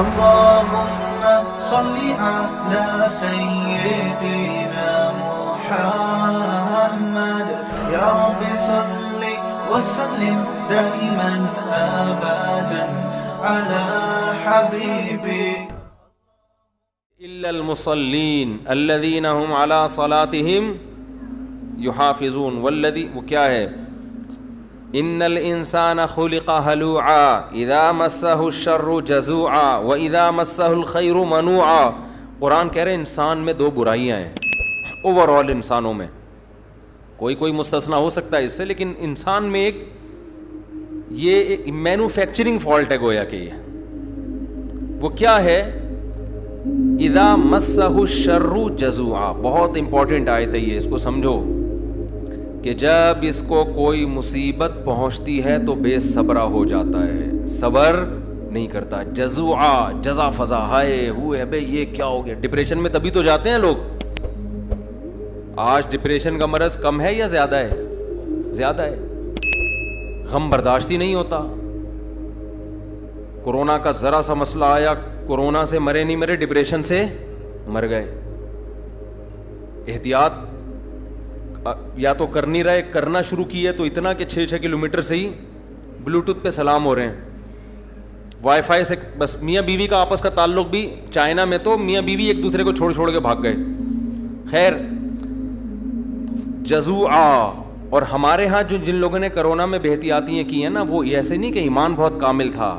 اللهم صل على سيدنا محمد يا رب صل وسلم دائما أبدا على حبيبك. إلا المصلين الذين هم على صلاتهم يحافظون والذي وہ کیا ہے ان الانسان خلق هلوعا اذا مسه الشر جزوعا واذا مسه الخير منوعا. قرآن کہہ رہے انسان میں دو برائیاں ہیں اوور آل انسانوں میں, کوئی مستثنا ہو سکتا ہے اس سے, لیکن انسان میں ایک یہ مینوفیکچرنگ فالٹ ہے گویا کہ یہ وہ کیا ہے اذا مسہ الشر جزوعا. بہت امپورٹنٹ آیت ہے یہ, اس کو سمجھو کہ جب اس کو کوئی مصیبت پہنچتی ہے تو بے صبرا ہو جاتا ہے, صبر نہیں کرتا. جزوعا جزا فضا, ہائے ہوئے بے یہ کیا ہو گیا. ڈپریشن میں تبھی تو جاتے ہیں لوگ. آج ڈپریشن کا مرض کم ہے یا زیادہ ہے؟ زیادہ ہے. غم برداشت ہی نہیں ہوتا. کورونا کا ذرا سا مسئلہ آیا, کورونا سے مرے نہیں مرے, ڈپریشن سے مر گئے. احتیاط یا تو کر نہیں رہے, کرنا شروع کی ہے تو اتنا کہ 6 کلومیٹر سے ہی بلوٹوتھ پہ سلام ہو رہے ہیں, وائی فائی سے. بس میاں بیوی کا آپس کا تعلق بھی چائنا میں تو میاں بیوی ایک دوسرے کو چھوڑ کے بھاگ گئے. خیر جزوعا. اور ہمارے ہاں جن لوگوں نے کرونا میں بے احتیاطیاں کی ہیں نا, وہ ایسے نہیں کہ ایمان بہت کامل تھا,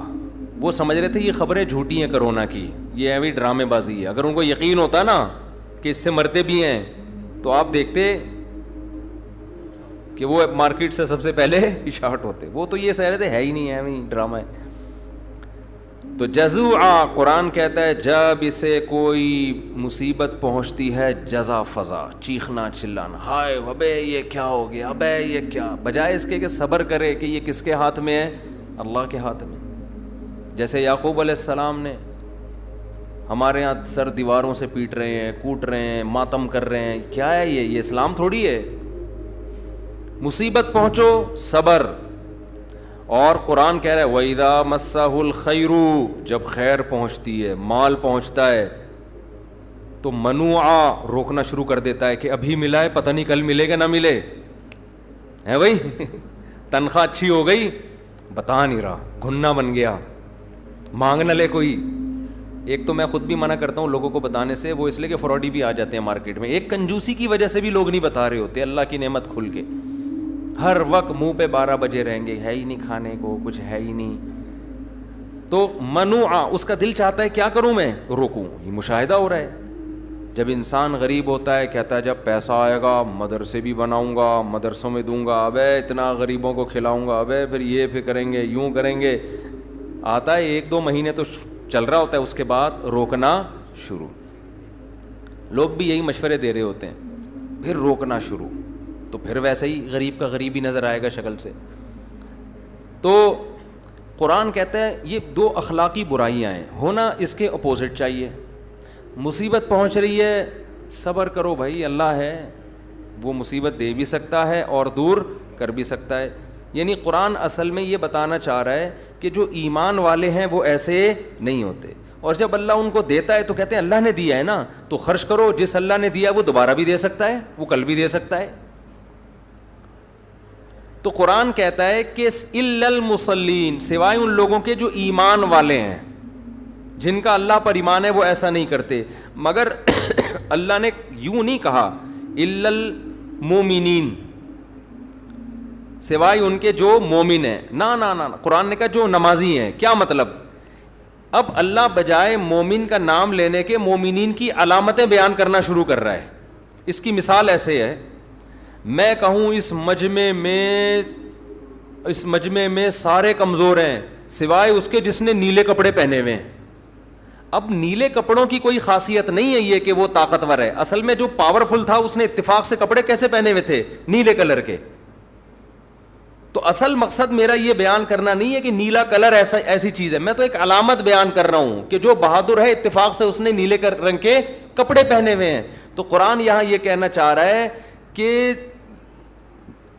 وہ سمجھ رہے تھے یہ خبریں جھوٹی ہیں کرونا کی, یہ ایوی ڈرامے بازی ہے. اگر ان کو یقین ہوتا نا کہ اس سے مرتے بھی ہیں تو آپ دیکھتے کہ وہ مارکیٹ سے سب سے پہلے شارٹ ہوتے. وہ تو یہ سہ رہے تھے ہے ہی نہیں, ایوی ڈرامہ ہے. تو جزوعا قرآن کہتا ہے جب اسے کوئی مصیبت پہنچتی ہے جزا فضا, چیخنا چلانا, ہائے ابے یہ کیا ہو گیا, ابے یہ کیا, بجائے اس کے کہ صبر کرے کہ یہ کس کے ہاتھ میں ہے, اللہ کے ہاتھ میں. جیسے یعقوب علیہ السلام نے, ہمارے یہاں سر دیواروں سے پیٹ رہے ہیں, کوٹ رہے ہیں, ماتم کر رہے ہیں, کیا ہے یہ اسلام تھوڑی ہے. مصیبت پہنچو صبر. اور قرآن کہہ رہا ہے وَإِذَا مَسَّهُ الْخَيْرُ, جب خیر پہنچتی ہے, مال پہنچتا ہے تو منوعا, روکنا شروع کر دیتا ہے کہ ابھی ملا ہے پتہ نہیں کل ملے گا نہ ملے, ہے بھائی تنخواہ اچھی ہو گئی بتا نہیں رہا, گھننا بن گیا, مانگ نہ لے کوئی. ایک تو میں خود بھی منع کرتا ہوں لوگوں کو بتانے سے, وہ اس لیے کہ فراڈی بھی آ جاتے ہیں مارکیٹ میں. ایک کنجوسی کی وجہ سے بھی لوگ نہیں بتا رہے ہوتے اللہ کی نعمت کھل کے. ہر وقت منہ پہ 12 بجے رہیں گے, ہے ہی نہیں کھانے کو, کچھ ہے ہی نہیں. تو منوعا, اس کا دل چاہتا ہے کیا کروں میں, روکوں. یہ مشاہدہ ہو رہا ہے. جب انسان غریب ہوتا ہے کہتا ہے جب پیسہ آئے گا مدرسے بھی بناؤں گا, مدرسوں میں دوں گا, ابے اتنا غریبوں کو کھلاؤں گا, ابے پھر یہ پھر کریں گے, یوں کریں گے. آتا ہے 1-2 مہینے تو چل رہا ہوتا ہے, اس کے بعد روکنا شروع. لوگ بھی یہی مشورے دے رہے ہوتے ہیں, پھر روکنا شروع, تو پھر ویسے ہی غریب کا غریب ہی نظر آئے گا شکل سے. تو قرآن کہتا ہے یہ 2 اخلاقی برائیاں ہیں, ہونا اس کے اپوزٹ چاہیے. مصیبت پہنچ رہی ہے صبر کرو بھائی, اللہ ہے وہ مصیبت دے بھی سکتا ہے اور دور کر بھی سکتا ہے. یعنی قرآن اصل میں یہ بتانا چاہ رہا ہے کہ جو ایمان والے ہیں وہ ایسے نہیں ہوتے, اور جب اللہ ان کو دیتا ہے تو کہتے ہیں اللہ نے دیا ہے نا تو خرچ کرو, جس اللہ نے دیا ہے وہ دوبارہ بھی دے سکتا ہے, وہ کل بھی دے سکتا ہے. تو قرآن کہتا ہے کہ الا المصلین, سوائے ان لوگوں کے جو ایمان والے ہیں, جن کا اللہ پر ایمان ہے وہ ایسا نہیں کرتے. مگر اللہ نے یوں نہیں کہا الا المومنین, سوائے ان کے جو مومن ہیں, نہ قرآن نے کہا جو نمازی ہیں. کیا مطلب؟ اب اللہ بجائے مومن کا نام لینے کے مومنین کی علامتیں بیان کرنا شروع کر رہا ہے. اس کی مثال ایسے ہے, میں کہوں اس مجمع میں سارے کمزور ہیں سوائے اس کے جس نے نیلے کپڑے پہنے ہوئے ہیں. اب نیلے کپڑوں کی کوئی خاصیت نہیں ہے یہ کہ وہ طاقتور ہے, اصل میں جو پاورفل تھا اس نے اتفاق سے کپڑے کیسے پہنے ہوئے تھے, نیلے کلر کے. تو اصل مقصد میرا یہ بیان کرنا نہیں ہے کہ نیلا کلر ایسی چیز ہے, میں تو ایک علامت بیان کر رہا ہوں کہ جو بہادر ہے اتفاق سے اس نے نیلے رنگ کے کپڑے پہنے ہوئے ہیں. تو قرآن یہاں یہ کہنا چاہ رہا ہے کہ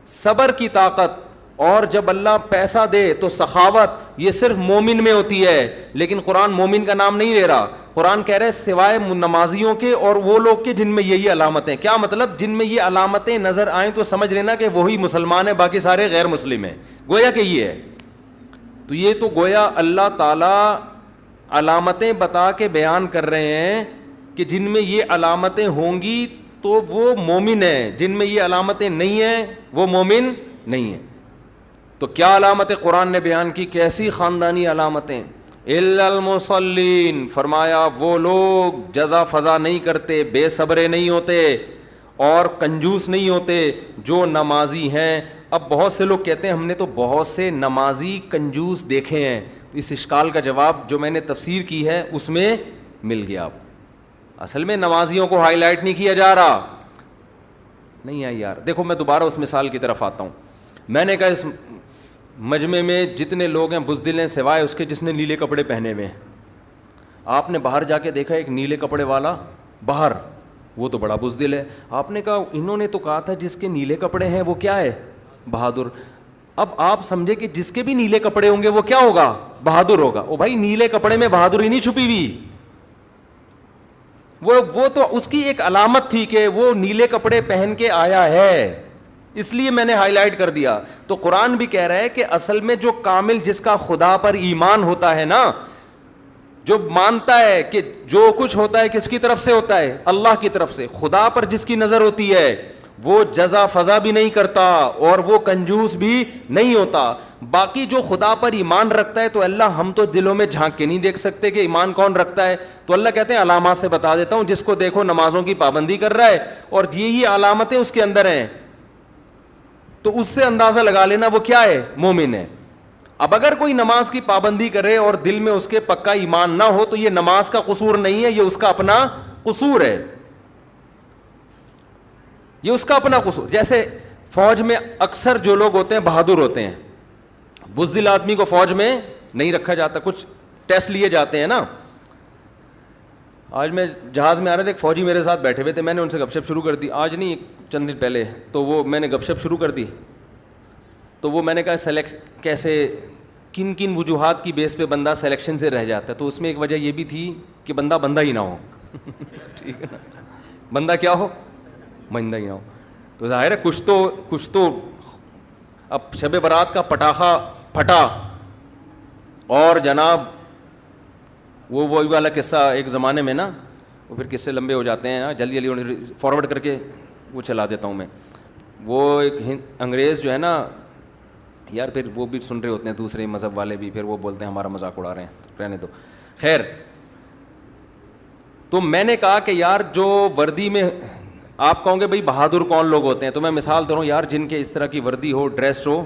صبر کی طاقت اور جب اللہ پیسہ دے تو سخاوت یہ صرف مومن میں ہوتی ہے. لیکن قرآن مومن کا نام نہیں لے رہا. قرآن کہہ رہے سوائے نمازیوں کے اور وہ لوگ کے جن میں یہ علامتیں. کیا مطلب؟ جن میں یہ علامتیں نظر آئیں تو سمجھ لینا کہ وہی مسلمان ہے, باقی سارے غیر مسلم ہیں. گویا کہ یہ ہے. تو یہ تو گویا اللہ تعالیٰ علامتیں بتا کے بیان کر رہے ہیں کہ جن میں یہ علامتیں ہوں گی تو وہ مومن ہیں, جن میں یہ علامتیں نہیں ہیں وہ مومن نہیں ہیں. تو کیا علامتیں قرآن نے بیان کی؟ کیسی خاندانی علامتیں؟ الا المصلین, فرمایا وہ لوگ جزا فضا نہیں کرتے, بے صبرے نہیں ہوتے اور کنجوس نہیں ہوتے جو نمازی ہیں. اب بہت سے لوگ کہتے ہیں ہم نے تو بہت سے نمازی کنجوس دیکھے ہیں. اس اشکال کا جواب جو میں نے تفسیر کی ہے اس میں مل گیا. اصل میں نمازیوں کو ہائی لائٹ نہیں کیا جا رہا. نہیں آئی یار. دیکھو میں دوبارہ اس مثال کی طرف آتا ہوں. میں نے کہا اس مجمع میں جتنے لوگ ہیں بزدل ہیں سوائے اس کے جس نے نیلے کپڑے پہنے ہوئے ہیں. آپ نے باہر جا کے دیکھا ایک نیلے کپڑے والا باہر, وہ تو بڑا بزدل ہے. آپ نے کہا انہوں نے تو کہا تھا جس کے نیلے کپڑے ہیں وہ کیا ہے؟ بہادر. اب آپ سمجھے کہ جس کے بھی نیلے کپڑے ہوں گے وہ کیا ہوگا؟ بہادر ہوگا. او بھائی نیلے کپڑے میں بہادری نہیں چھپی ہوئی, وہ تو اس کی ایک علامت تھی کہ وہ نیلے کپڑے پہن کے آیا ہے, اس لیے میں نے ہائی لائٹ کر دیا. تو قرآن بھی کہہ رہا ہے کہ اصل میں جو کامل جس کا خدا پر ایمان ہوتا ہے نا, جو مانتا ہے کہ جو کچھ ہوتا ہے کس کی طرف سے ہوتا ہے؟ اللہ کی طرف سے. خدا پر جس کی نظر ہوتی ہے وہ جزا فضا بھی نہیں کرتا اور وہ کنجوس بھی نہیں ہوتا. باقی جو خدا پر ایمان رکھتا ہے تو اللہ ہم تو دلوں میں جھانک کے نہیں دیکھ سکتے کہ ایمان کون رکھتا ہے, تو اللہ کہتے ہیں علامات سے بتا دیتا ہوں. جس کو دیکھو نمازوں کی پابندی کر رہا ہے اور یہی علامتیں اس کے اندر ہیں, تو اس سے اندازہ لگا لینا وہ کیا ہے؟ مومن ہے. اب اگر کوئی نماز کی پابندی کرے اور دل میں اس کے پکا ایمان نہ ہو تو یہ نماز کا قصور نہیں ہے, یہ اس کا اپنا قصور ہے, یہ اس کا اپنا قصور. جیسے فوج میں اکثر جو لوگ ہوتے ہیں بہادر ہوتے ہیں, بزدل آدمی کو فوج میں نہیں رکھا جاتا, کچھ ٹیسٹ لیے جاتے ہیں نا. آج میں جہاز میں آ رہے تھے, ایک فوجی میرے ساتھ بیٹھے ہوئے تھے, میں نے ان سے گپ شپ شروع کر دی, آج نہیں چند دن پہلے, تو وہ میں نے گپ شپ شروع کر دی. تو وہ میں نے کہا سلیکٹ کیسے, کن کن وجوہات کی بیس پہ بندہ سلیکشن سے رہ جاتا ہے؟ تو اس میں ایک وجہ یہ بھی تھی کہ بندہ ہی نہ ہو. ٹھیک ہے نا, بندہ کیا ہو؟ بندہ ہی نہ ہو. تو ظاہر ہے کچھ تو اب شب برات کا پٹاخہ پھٹا اور جناب وہی والا قصہ ایک زمانے میں نا, وہ پھر قصے لمبے ہو جاتے ہیں, جلدی جلدی فارورڈ کر کے وہ چلا دیتا ہوں میں. وہ ایک انگریز جو ہے نا یار, پھر وہ بھی سن رہے ہوتے ہیں دوسرے مذہب والے بھی, پھر وہ بولتے ہیں ہمارا مذاق اڑا رہے ہیں, رہنے دو. خیر, تو میں نے کہا کہ یار جو وردی میں آپ کہوں گے بھائی بہادر کون لوگ ہوتے ہیں, تو میں مثال دے رہا ہوں یار, جن کے اس طرح کی وردی ہو, ڈریس ہو,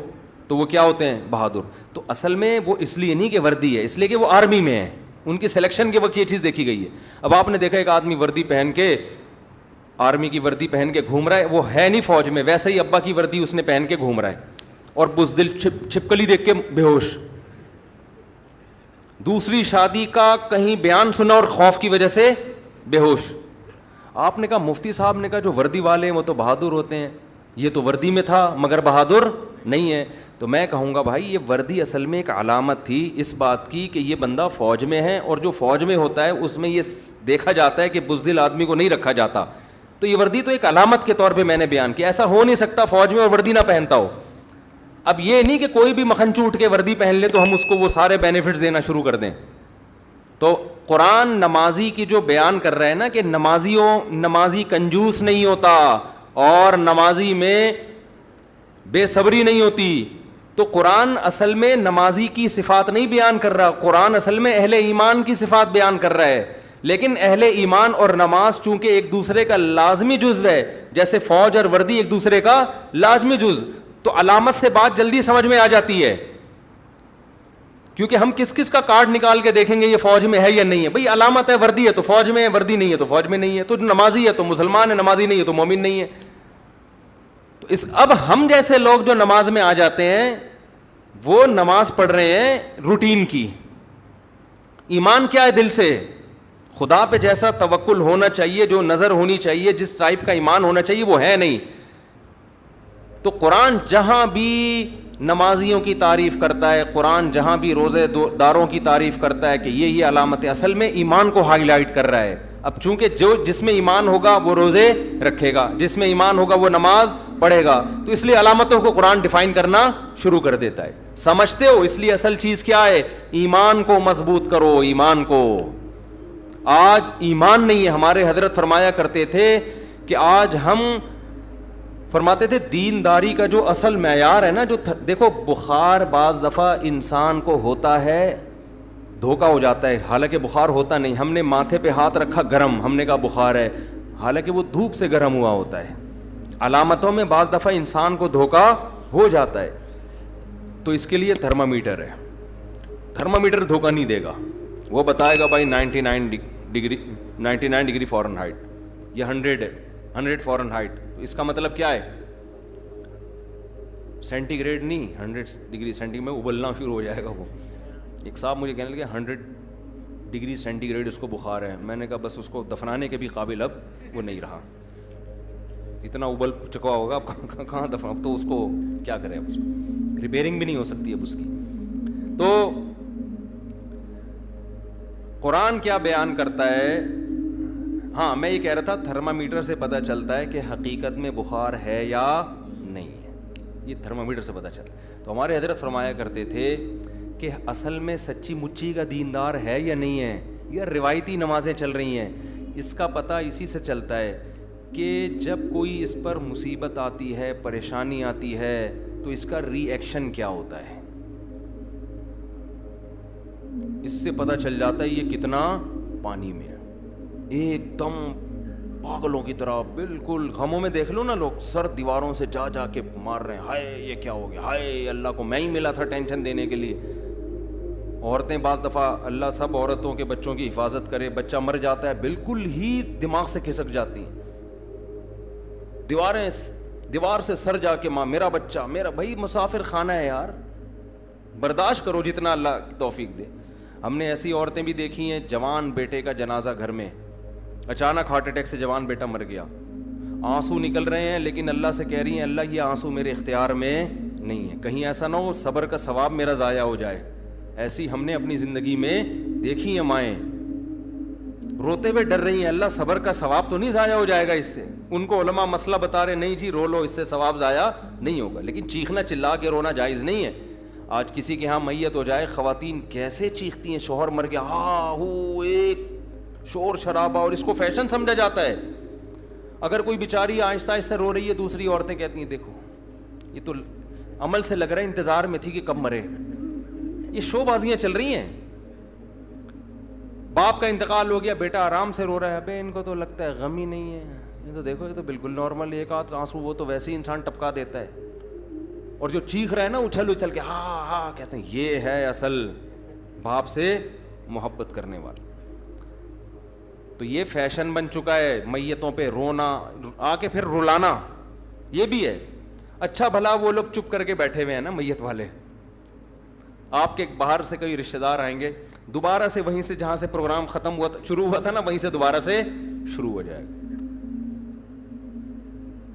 تو وہ کیا ہوتے ہیں؟ بہادر. تو اصل میں وہ اس لیے نہیں کہ وردی ہے, اس لیے کہ وہ آرمی میں ہے, ان کی سلیکشن کے وقت یہ چیز دیکھی گئی ہے. اب آپ نے دیکھا ایک آدمی وردی پہن کے, آرمی کی وردی پہن کے گھوم رہا ہے, وہ ہے نہیں فوج میں, ویسے ہی ابا کی وردی اس نے پہن کے گھوم رہا ہے, اور بزدل چھپکلی دیکھ کے بے ہوش. دوسری شادی کا کہیں بیان سنا اور خوف کی وجہ سے بے ہوش. آپ نے کہا مفتی صاحب نے کہا جو وردی والے ہیں وہ تو بہادر ہوتے ہیں, یہ تو وردی میں تھا مگر بہادر نہیں ہے. تو میں کہوں گا بھائی یہ وردی اصل میں ایک علامت تھی اس بات کی کہ یہ بندہ فوج میں ہے, اور جو فوج میں ہوتا ہے اس میں یہ دیکھا جاتا ہے کہ بزدل آدمی کو نہیں رکھا جاتا. تو یہ وردی تو ایک علامت کے طور پہ میں نے بیان کیا. ایسا ہو نہیں سکتا فوج میں اور وردی نہ پہنتا ہو. اب یہ نہیں کہ کوئی بھی مکھن چوٹ کے وردی پہن لے تو ہم اس کو وہ سارے بینیفٹس دینا شروع کر دیں. تو قرآن نمازی کی جو بیان کر رہا ہے نا کہ نمازی کنجوس نہیں ہوتا اور نمازی میں بے صبری نہیں ہوتی, تو قرآن اصل میں نمازی کی صفات نہیں بیان کر رہا, قرآن اصل میں اہل ایمان کی صفات بیان کر رہا ہے. لیکن اہل ایمان اور نماز چونکہ ایک دوسرے کا لازمی جزو ہے, جیسے فوج اور وردی ایک دوسرے کا لازمی جزو, تو علامت سے بات جلدی سمجھ میں آ جاتی ہے. کیونکہ ہم کس کا کارڈ نکال کے دیکھیں گے یہ فوج میں ہے یا نہیں ہے؟ بھئی علامت ہے وردی ہے تو فوج میں ہے, وردی نہیں ہے تو فوج میں نہیں ہے. تو نمازی ہے تو مسلمان ہے, نمازی نہیں ہے تو مومن نہیں ہے. تو اب ہم جیسے لوگ جو نماز میں آ جاتے ہیں وہ نماز پڑھ رہے ہیں روٹین کی. ایمان کیا ہے دل سے؟ خدا پہ جیسا توکل ہونا چاہیے, جو نظر ہونی چاہیے, جس ٹائپ کا ایمان ہونا چاہیے وہ ہے نہیں. تو قرآن جہاں بھی نمازیوں کی تعریف کرتا ہے قرآن, جہاں بھی روزے داروں کی تعریف کرتا ہے کہ یہ علامت ہے, اصل میں ایمان کو ہائی لائٹ کر رہا ہے. اب چونکہ جس میں ایمان ہوگا وہ روزے رکھے گا, جس میں ایمان ہوگا وہ نماز پڑھے گا, تو اس لیے علامتوں کو قرآن ڈیفائن کرنا شروع کر دیتا ہے. سمجھتے ہو؟ اس لیے اصل چیز کیا ہے؟ ایمان کو مضبوط کرو, ایمان کو. آج ایمان نہیں ہے. ہمارے حضرت فرمایا کرتے تھے کہ آج ہم فرماتے تھے دینداری کا جو اصل معیار ہے نا, جو دیکھو بخار بعض دفعہ انسان کو ہوتا ہے, دھوکا ہو جاتا ہے, حالانکہ بخار ہوتا نہیں. ہم نے ماتھے پہ ہاتھ رکھا گرم, ہم نے کہا بخار ہے, حالانکہ وہ دھوپ سے گرم ہوا ہوتا ہے. علامتوں میں بعض دفعہ انسان کو دھوکا ہو جاتا ہے, تو اس کے لیے تھرمامیٹر ہے. تھرمامیٹر دھوکا نہیں دے گا, وہ بتائے گا بھائی 99 ڈگری فارن ہائٹ, یہ 100 فارن ہائٹ. تو اس کا مطلب کیا ہے؟ سینٹی گریڈ نہیں, 100 ڈگری سینٹی میں ابلنا شروع ہو جائے گا. وہ ایک صاحب مجھے کہنے لگے 100 ڈگری سینٹی گریڈ اس کو بخار ہے. میں نے کہا بس اس کو دفنانے کے بھی قابل اب وہ نہیں رہا, اتنا ابل چکا ہوگا, اب کہاں دفن, اب تو اس کو کیا کرے, اب اس کو ریپیئرنگ بھی نہیں ہو سکتی اب اس کی. تو قرآن کیا بیان کرتا ہے؟ ہاں میں یہ کہہ رہا تھا تھرمامیٹر سے پتہ چلتا ہے کہ حقیقت میں بخار ہے یا نہیں ہے, یہ تھرمامیٹر سے پتہ چلتا ہے. تو ہمارے حضرت فرمایا کرتے تھے کہ اصل میں سچی مچی کا دیندار ہے یا نہیں ہے, یا روایتی نمازیں چل رہی ہیں. اس کا پتہ اسی سے چلتا ہے کہ جب کوئی اس پر مصیبت آتی ہے, پریشانی آتی ہے, تو اس کا ری ایکشن کیا ہوتا ہے. اس سے پتہ چل جاتا ہے یہ کتنا پانی میں ہے. ایک دم پاگلوں کی طرح بالکل غموں میں دیکھ لو نا, لوگ سر دیواروں سے جا کے مار رہے ہیں, ہائے یہ کیا ہو گیا, ہائے اللہ کو میں ہی ملا تھا ٹینشن دینے کے لیے. عورتیں بعض دفعہ, اللہ سب عورتوں کے بچوں کی حفاظت کرے, بچہ مر جاتا ہے بالکل ہی دماغ سے کھسک جاتی ہیں, دیوار سے سر جا کے, ماں میرا بچہ, میرا بھائی مسافر خانہ ہے یار, برداشت کرو جتنا اللہ توفیق دے. ہم نے ایسی عورتیں بھی دیکھی ہیں, جوان بیٹے کا جنازہ گھر میں, اچانک ہارٹ اٹیک سے جوان بیٹا مر گیا, آنسو نکل رہے ہیں, لیکن اللہ سے کہہ رہی ہیں اللہ یہ آنسو میرے اختیار میں نہیں ہے, کہیں ایسا نہ ہو صبر کا ثواب میرا ضائع ہو جائے. ایسی ہم نے اپنی زندگی میں دیکھی ہیں مائیں, روتے ہوئے ڈر رہی ہیں اللہ صبر کا ثواب تو نہیں ضائع ہو جائے گا اس سے. ان کو علماء مسئلہ بتا رہے نہیں جی رو لو, اس سے ثواب ضائع نہیں ہوگا. لیکن چیخنا چلا کے رونا جائز نہیں ہے. آج کسی کے ہاں میت ہو جائے, خواتین کیسے چیختی ہیں, شوہر مر گیا, ہاں ہو ایک شور شرابہ, اور اس کو فیشن سمجھا جاتا ہے. اگر کوئی بیچاری آہستہ آہستہ رو رہی ہے, دوسری عورتیں کہتی ہیں دیکھو یہ تو عمل سے لگ رہا ہے انتظار میں تھی کہ کب مرے. یہ شو بازیاں چل رہی ہیں. باپ کا انتقال ہو گیا, بیٹا آرام سے رو رہا ہے, ابے ان کو تو لگتا ہے غم ہی نہیں ہے, یہ تو دیکھو یہ تو بالکل نارمل, ایک آدھ آنسو وہ تو ویسے ہی انسان ٹپکا دیتا ہے. اور جو چیخ رہا ہے نا اچھل اچھل کے ہاں ہاں کہتے ہیں, یہ ہے اصل باپ سے محبت کرنے والا. تو یہ فیشن بن چکا ہے میتوں پہ رونا, آ کے پھر رلانا, یہ بھی ہے. اچھا بھلا وہ لوگ چپ کر کے بیٹھے ہوئے ہیں نا میت والے, آپ کے باہر سے کوئی رشتہ دار آئیں گے, دوبارہ سے وہیں سے جہاں سے پروگرام ختم ہوا تھا, شروع ہوا تھا نا, وہیں سے دوبارہ سے شروع ہو جائے گا.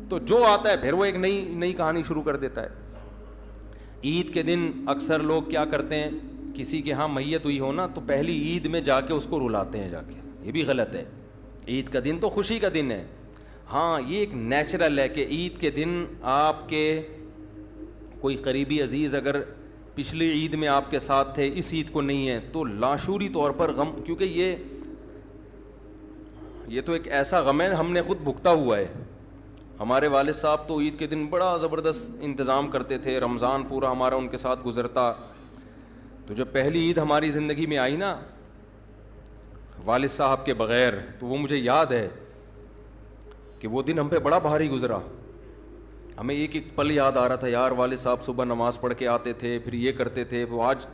تو جو آتا ہے پھر وہ ایک نئی کہانی شروع کر دیتا ہے. عید کے دن اکثر لوگ کیا کرتے ہیں, کسی کے ہاں میت ہوئی ہو نا تو پہلی عید میں جا کے اس کو رلاتے ہیں جا کے, یہ بھی غلط ہے. عید کا دن تو خوشی کا دن ہے. ہاں یہ ایک نیچرل ہے کہ عید کے دن آپ کے کوئی قریبی عزیز اگر پچھلی عید میں آپ کے ساتھ تھے, اس عید کو نہیں ہے, تو لاشعوری طور پر غم, کیونکہ یہ تو ایک ایسا غم ہے ہم نے خود بھگتا ہوا ہے. ہمارے والد صاحب تو عید کے دن بڑا زبردست انتظام کرتے تھے, رمضان پورا ہمارا ان کے ساتھ گزرتا. تو جب پہلی عید ہماری زندگی میں آئی نا والد صاحب کے بغیر, تو وہ مجھے یاد ہے کہ وہ دن ہم پہ بڑا بھاری گزرا. ہمیں ایک ایک پل یاد آ رہا تھا, یار والد صاحب صبح نماز پڑھ کے آتے تھے, پھر یہ کرتے تھے, وہ آج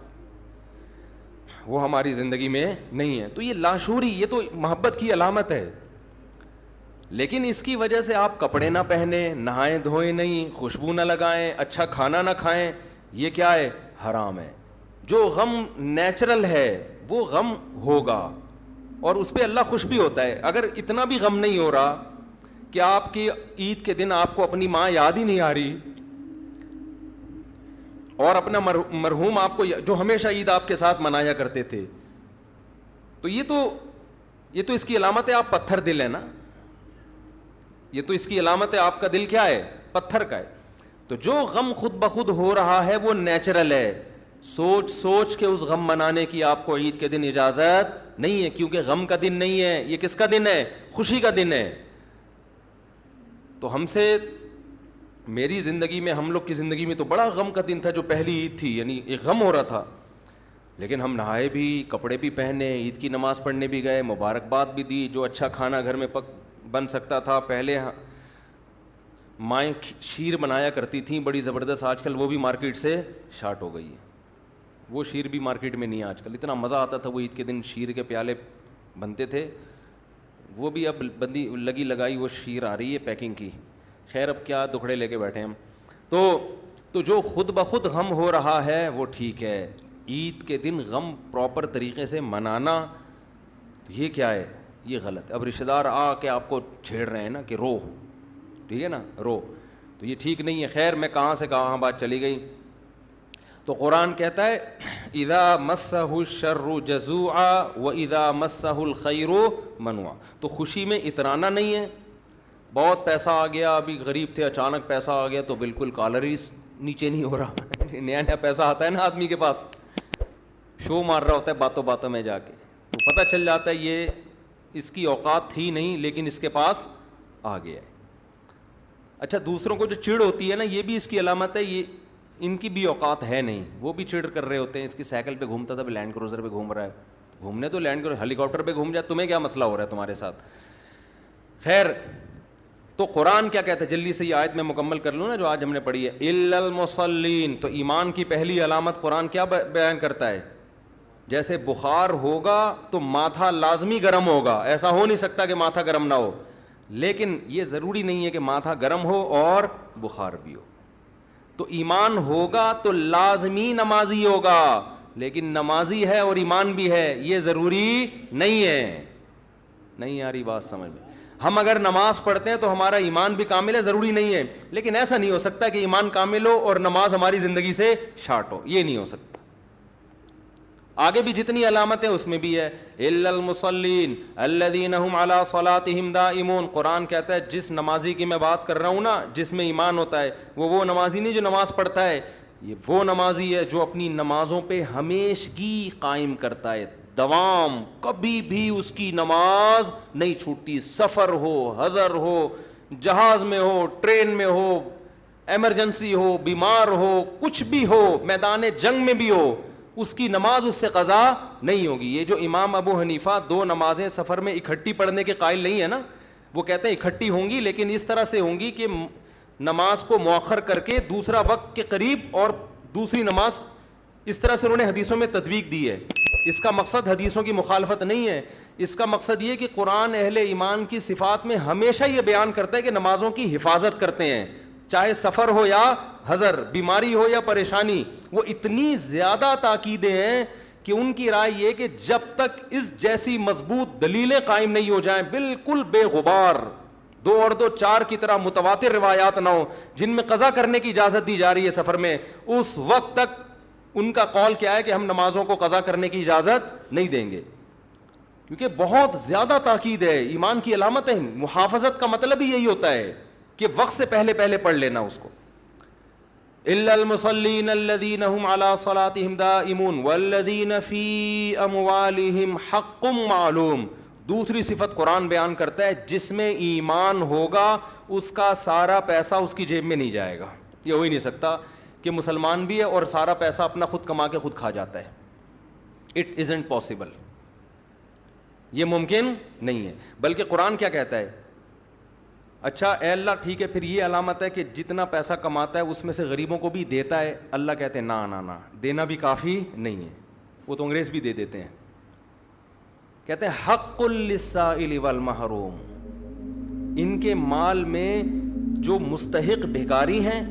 وہ ہماری زندگی میں نہیں ہے. تو یہ لاشعوری, یہ تو محبت کی علامت ہے. لیکن اس کی وجہ سے آپ کپڑے نہ پہنیں, نہائیں دھوئیں نہیں, خوشبو نہ لگائیں, اچھا کھانا نہ کھائیں, یہ کیا ہے؟ حرام ہے. جو غم نیچرل ہے وہ غم ہوگا, اور اس پہ اللہ خوش بھی ہوتا ہے. اگر اتنا بھی غم نہیں ہو رہا کہ آپ کی عید کے دن آپ کو اپنی ماں یاد ہی نہیں آ رہی, اور اپنا مرحوم آپ کو جو ہمیشہ عید آپ کے ساتھ منایا کرتے تھے، تو یہ تو اس کی علامت ہے آپ پتھر دل ہے نا، یہ تو اس کی علامت ہے آپ کا دل کیا ہے، پتھر کا ہے. تو جو غم خود بخود ہو رہا ہے وہ نیچرل ہے، سوچ سوچ کے اس غم منانے کی آپ کو عید کے دن اجازت نہیں ہے، کیونکہ غم کا دن نہیں ہے، یہ کس کا دن ہے، خوشی کا دن ہے. تو ہم سے، میری زندگی میں، ہم لوگ کی زندگی میں تو بڑا غم کا دن تھا جو پہلی عید تھی، یعنی ایک غم ہو رہا تھا، لیکن ہم نہائے بھی، کپڑے بھی پہنے، عید کی نماز پڑھنے بھی گئے، مبارکباد بھی دی، جو اچھا کھانا گھر میں بن سکتا تھا. پہلے مائیں شیر بنایا کرتی تھیں بڑی زبردست، آج کل وہ بھی مارکیٹ سے شارٹ ہو گئی ہے، وہ شیر بھی مارکیٹ میں نہیں ہے آج کل. اتنا مزہ آتا تھا وہ عید کے دن، شیر کے پیالے بنتے تھے، وہ بھی اب بندی لگی لگائی وہ شیر آ رہی ہے پیکنگ کی. خیر اب کیا دکھڑے لے کے بیٹھے ہم. تو جو خود بخود غم ہو رہا ہے وہ ٹھیک ہے، عید کے دن غم پراپر طریقے سے منانا یہ کیا ہے، یہ غلط ہے. اب رشتہ دار آ کے آپ کو چھیڑ رہے ہیں نا کہ رو، ٹھیک ہے نا، رو، تو یہ ٹھیک نہیں ہے. خیر میں کہاں سے کہاں بات چلی گئی. تو قرآن کہتا ہے اذا مسہ الشر جزوعا واذا مسہ الخیر منوعا. تو خوشی میں اترانا نہیں ہے، بہت پیسہ آ گیا، ابھی غریب تھے اچانک پیسہ آ گیا تو بالکل کالر ہی نیچے نہیں ہو رہا. نیا نیا پیسہ آتا ہے نا آدمی کے پاس، شو مار رہا ہوتا ہے باتوں باتوں میں جا کے، تو پتہ چل جاتا ہے یہ اس کی اوقات تھی نہیں لیکن اس کے پاس آ گیا ہے. اچھا دوسروں کو جو چڑ ہوتی ہے نا یہ بھی اس کی علامت ہے، یہ ان کی بھی اوقات ہے نہیں، وہ بھی چڑ کر رہے ہوتے ہیں. اس کی سائیکل پہ گھومتا تھا، لینڈ کروزر پہ گھوم رہا ہے، گھومنے تو لینڈ کروزر، ہیلی کاپٹر پہ گھوم جائے، تمہیں کیا مسئلہ ہو رہا ہے تمہارے ساتھ. خیر تو قرآن کیا کہتا ہے، جلدی سے یہ آیت میں مکمل کر لوں نا جو آج ہم نے پڑھی ہے. الا المصلین، تو ایمان کی پہلی علامت قرآن کیا بیان کرتا ہے، جیسے بخار ہوگا تو ماتھا لازمی گرم ہوگا، ایسا ہو نہیں سکتا کہ ماتھا گرم نہ ہو، لیکن یہ ضروری نہیں ہے کہ ماتھا گرم ہو اور بخار بھی ہو. تو ایمان ہوگا تو لازمی نمازی ہوگا، لیکن نمازی ہے اور ایمان بھی ہے یہ ضروری نہیں ہے. نہیں آ رہی بات سمجھ میں؟ ہم اگر نماز پڑھتے ہیں تو ہمارا ایمان بھی کامل ہے، ضروری نہیں ہے، لیکن ایسا نہیں ہو سکتا کہ ایمان کامل ہو اور نماز ہماری زندگی سے شارٹ ہو، یہ نہیں ہو سکتا. آگے بھی جتنی علامتیں اس میں بھی ہے الا المصلین الذین هم علی صلاتهم دائمون. قرآن کہتا ہے جس نمازی کی میں بات کر رہا ہوں نا، جس میں ایمان ہوتا ہے، وہ نمازی نہیں جو نماز پڑھتا ہے، یہ وہ نمازی ہے جو اپنی نمازوں پہ ہمیشگی قائم کرتا ہے، دوام، کبھی بھی اس کی نماز نہیں چھوٹتی، سفر ہو، حضر ہو، جہاز میں ہو، ٹرین میں ہو، ایمرجنسی ہو، بیمار ہو، کچھ بھی ہو، میدان جنگ میں بھی ہو، اس کی نماز اس سے قضا نہیں ہوگی. یہ جو امام ابو حنیفہ 2 نمازیں سفر میں اکٹھی پڑھنے کے قائل نہیں ہے نا، وہ کہتے ہیں اکٹھی ہوں گی لیکن اس طرح سے ہوں گی کہ نماز کو مؤخر کر کے دوسرا وقت کے قریب اور دوسری نماز، اس طرح سے انہوں نے حدیثوں میں تطبیق دی ہے. اس کا مقصد حدیثوں کی مخالفت نہیں ہے، اس کا مقصد یہ کہ قرآن اہل ایمان کی صفات میں ہمیشہ یہ بیان کرتا ہے کہ نمازوں کی حفاظت کرتے ہیں، چاہے سفر ہو یا حضر، بیماری ہو یا پریشانی. وہ اتنی زیادہ تاکیدیں ہیں کہ ان کی رائے یہ کہ جب تک اس جیسی مضبوط دلیلیں قائم نہیں ہو جائیں، بالکل بے غبار 2 اور 2 4 کی طرح متواتر روایات نہ ہو جن میں قضا کرنے کی اجازت دی جا رہی ہے سفر میں، اس وقت تک ان کا قول کیا ہے کہ ہم نمازوں کو قضا کرنے کی اجازت نہیں دیں گے، کیونکہ بہت زیادہ تاکید ہے. ایمان کی علامت ہے، محافظت کا مطلب ہی یہی ہوتا ہے کہ وقت سے پہلے پڑھ لینا اس کو. الا المصلین الذین هم علی صلاتهم دائمون والذین فی اموالہم حق معلوم. دوسری صفت قرآن بیان کرتا ہے جس میں ایمان ہوگا اس کا سارا پیسہ اس کی جیب میں نہیں جائے گا. یہ ہو ہی نہیں سکتا کہ مسلمان بھی ہے اور سارا پیسہ اپنا خود کما کے خود کھا جاتا ہے. اٹ ازنٹ پاسبل، یہ ممکن نہیں ہے. بلکہ قرآن کیا کہتا ہے، اچھا اے اللہ ٹھیک ہے پھر یہ علامت ہے کہ جتنا پیسہ کماتا ہے اس میں سے غریبوں کو بھی دیتا ہے. اللہ کہتے ہیں نہ دینا بھی کافی نہیں ہے. وہ تو انگریز بھی دے دیتے ہیں. کہتے ہیں حق للسائل والمحروم، ان کے مال میں جو مستحق بھکاری ہیں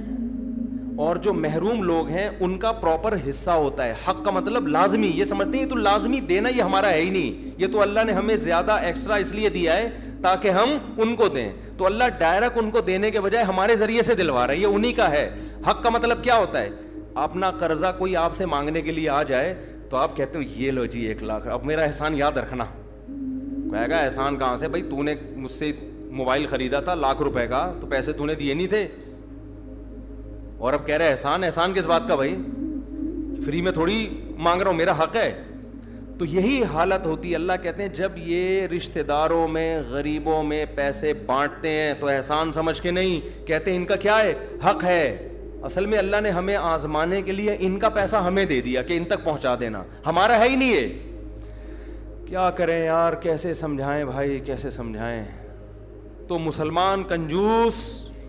اور جو محروم لوگ ہیں ان کا پراپر حصہ ہوتا ہے. حق کا مطلب لازمی، یہ سمجھتے ہیں یہ تو لازمی دینا، یہ ہمارا ہے ہی نہیں، یہ تو اللہ نے ہمیں زیادہ ایکسٹرا اس لیے دیا ہے تاکہ ہم ان کو دیں. تو اللہ ڈائریکٹ ان کو دینے کے بجائے ہمارے ذریعے سے دلوا رہا ہے، یہ انہی کا ہے. حق کا مطلب کیا ہوتا ہے، اپنا قرضہ کوئی آپ سے مانگنے کے لیے آ جائے تو آپ کہتے ہو یہ لو جی 1 لاکھ, اب میرا احسان یاد رکھنا. کہے گا احسان کہاں سے بھائی, تو نے مجھ سے موبائل خریدا تھا 1 لاکھ روپے کا, تو پیسے تو نے دیے نہیں تھے, اور اب کہہ رہے احسان. احسان کس بات کا بھائی, فری میں تھوڑی مانگ رہا ہوں, میرا حق ہے. تو یہی حالت ہوتی ہے. اللہ کہتے ہیں جب یہ رشتہ داروں میں غریبوں میں پیسے بانٹتے ہیں تو احسان سمجھ کے نہیں, کہتے ہیں ان کا کیا ہے, حق ہے. اصل میں اللہ نے ہمیں آزمانے کے لیے ان کا پیسہ ہمیں دے دیا کہ ان تک پہنچا دینا, ہمارا ہے ہی نہیں ہے. کیا کریں یار, کیسے سمجھائیں بھائی, کیسے سمجھائیں. تو مسلمان کنجوس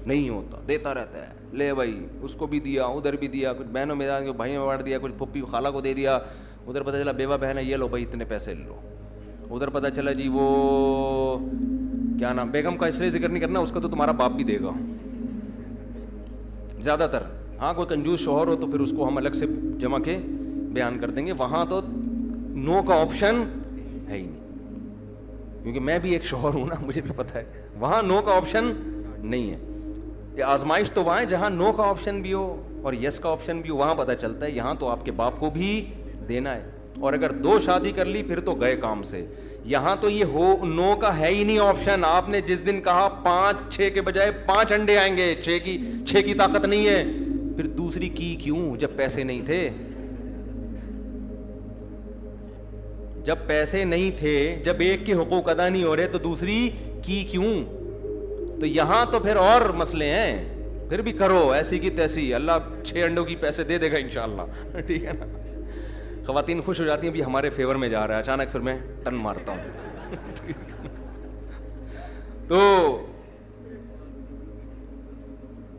نہیں ہوتا, دیتا رہتا ہے. لے بھائی اس کو بھی دیا, ادھر بھی دیا, کچھ بہنوں میں دیا, بھائیوں میں بانٹ دیا, کچھ پھپھی خالہ کو دے دیا, ادھر پتہ چلا بیوہ بہن ہے, یہ لو بھائی اتنے پیسے لے لو. ادھر پتہ چلا جی وہ کیا نام, بیگم کا اس لیے ذکر نہیں کرنا, اس کا تو تمہارا باپ بھی دے گا زیادہ تر. ہاں کوئی کنجوس شوہر ہو تو پھر اس کو ہم الگ سے جمع کے بیان کر دیں گے. وہاں تو نو کا آپشن ہے ہی نہیں, کیونکہ میں بھی ایک شوہر ہوں نا, مجھے بھی پتہ ہے وہاں نو کا آپشن نہیں ہے. یہ آزمائش تو وہاں ہے جہاں نو کا آپشن بھی ہو اور یس کا آپشن بھی ہو, وہاں پتہ چلتا ہے. یہاں تو آپ کے باپ کو بھی دینا ہے, اور اگر 2 شادی کر لی پھر تو گئے کام سے. یہاں تو یہ ہو نو کا ہے ہی نہیں آپشن. آپ نے جس دن کہا 5-6 کے بجائے 5 انڈے آئیں گے, 6 کی طاقت نہیں ہے, پھر دوسری کی کیوں جب پیسے نہیں تھے. جب پیسے نہیں تھے, جب ایک کے حقوق ادا نہیں ہو رہے تو دوسری کی کیوں. تو یہاں تو پھر اور مسئلے ہیں, پھر بھی کرو ایسی کی تیسی, اللہ 6 انڈوں کی پیسے دے دے گا انشاءاللہ, ٹھیک ہے نا. خواتین خوش ہو جاتی ہیں بھی ہمارے فیور میں جا رہا ہے, اچانک پھر میں ٹن مارتا ہوں. تو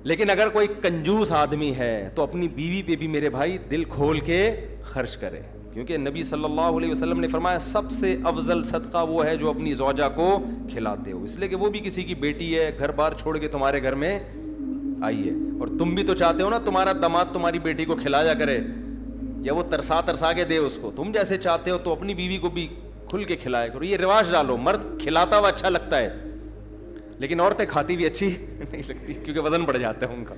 لیکن اگر کوئی کنجوس آدمی ہے تو اپنی بیوی پہ بھی میرے بھائی دل کھول کے خرچ کرے, کیونکہ نبی صلی اللہ علیہ وسلم نے فرمایا سب سے افضل صدقہ وہ ہے جو اپنی زوجہ کو کھلاتے ہو. اس لیے کہ وہ بھی کسی کی بیٹی ہے, گھر بار چھوڑ کے تمہارے گھر میں آئی ہے, اور تم بھی تو چاہتے ہو نا تمہارا داماد تمہاری بیٹی کو کھلایا کرے, یا وہ ترسا کے دے اس کو. تم جیسے چاہتے ہو تو اپنی بیوی کو بھی کھل کے کھلایا کرو. یہ رواج ڈالو, مرد کھلاتا ہوا اچھا لگتا ہے لیکن عورتیں کھاتی بھی اچھی نہیں لگتی, کیونکہ وزن بڑھ جاتا ہے ان کا.